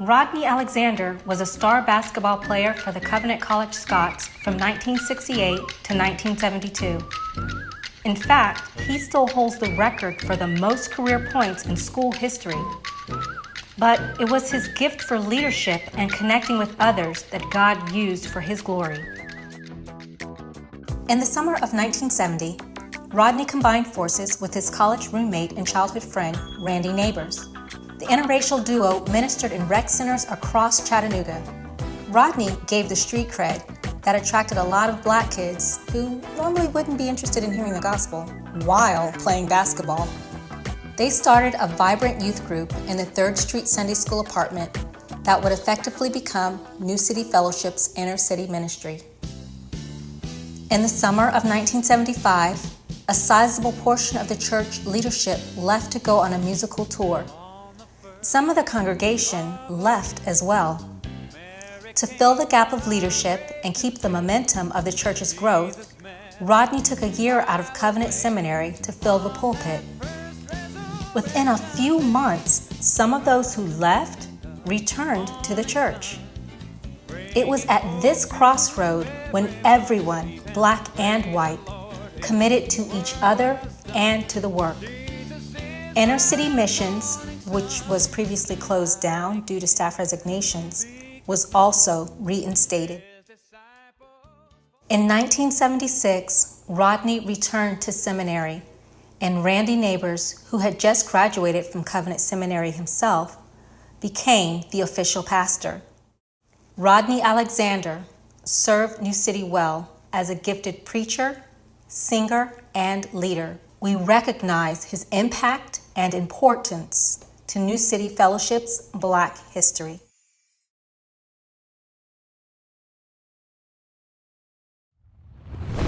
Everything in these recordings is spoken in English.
Rodney Alexander was a star basketball player for the Covenant College Scots from 1968 to 1972. In fact, he still holds the record for the most career points in school history. But it was his gift for leadership and connecting with others that God used for his glory. In the summer of 1970, Rodney combined forces with his college roommate and childhood friend, Randy Neighbors. The interracial duo ministered in rec centers across Chattanooga. Rodney gave the street cred that attracted a lot of black kids who normally wouldn't be interested in hearing the gospel while playing basketball. They started a vibrant youth group in the 3rd Street Sunday School apartment that would effectively become New City Fellowship's inner city ministry. In the summer of 1975, a sizable portion of the church leadership left to go on a musical tour. Some of the congregation left as well. To fill the gap of leadership and keep the momentum of the church's growth, Rodney took a year out of Covenant Seminary to fill the pulpit. Within a few months, some of those who left returned to the church. It was at this crossroad when everyone, black and white, committed to each other and to the work. Inner City Missions, which was previously closed down due to staff resignations, was also reinstated. In 1976, Rodney returned to seminary, and Randy Neighbors, who had just graduated from Covenant Seminary himself, became the official pastor. Rodney Alexander served New City well as a gifted preacher, singer, and leader. We recognize his impact and importance to New City Fellowship's Black history. I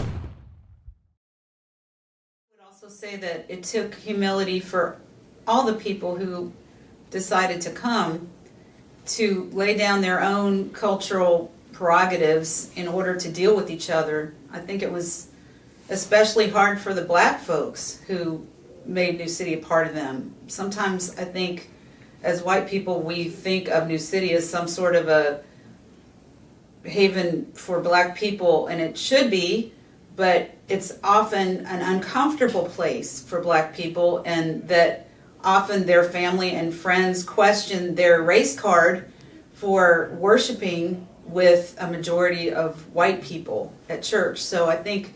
would also say that it took humility for all the people who decided to come to lay down their own cultural prerogatives in order to deal with each other. I think it was especially hard for the black folks who made New City a part of them. Sometimes I think as white people we think of New City as some sort of a haven for black people, and it should be, but it's often an uncomfortable place for black people, and that often their family and friends question their race card for worshiping with a majority of white people at church. So I think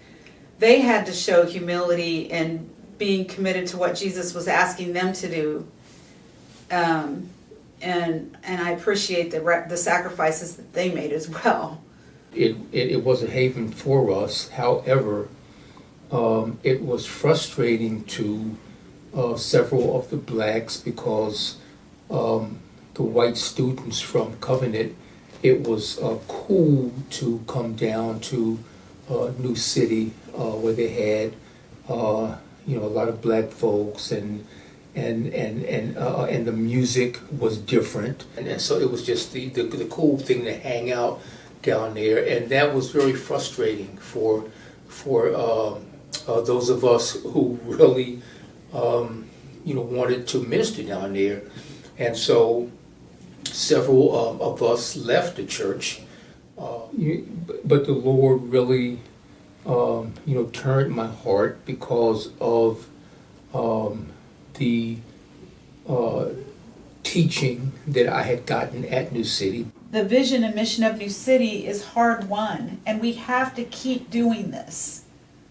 they had to show humility and being committed to what Jesus was asking them to do. And I appreciate the sacrifices that they made as well. It was a haven for us. However, it was frustrating to several of the blacks because the white students from Covenant, it was cool to come down to New City where they had a lot of black folks and the music was different, and so it was just the cool thing to hang out down there, and that was very frustrating for those of us who really wanted to minister down there. And so several of us left the church, but the Lord really turned my heart because of the teaching that I had gotten at New City. The vision and mission of New City is hard won, and we have to keep doing this.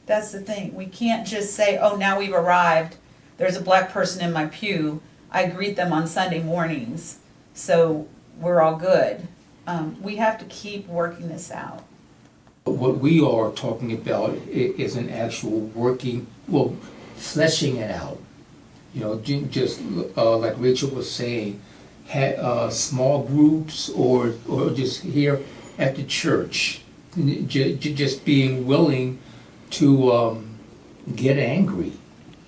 That's the thing. We can't just say, oh, now we've arrived. There's a black person in my pew. I greet them on Sunday mornings, so we're all good. We have to keep working this out. What we are talking about is an actual fleshing it out. Just like Rachel was saying, small groups or just here at the church, just being willing to get angry.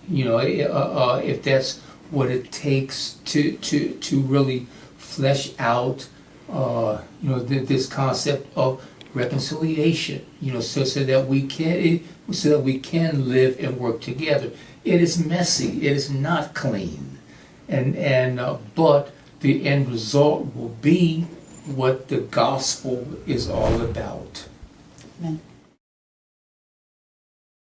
If that's what it takes to really flesh out, this concept of reconciliation, so that we can live and work together. It is messy. It is not clean, but the end result will be what the gospel is all about. Amen.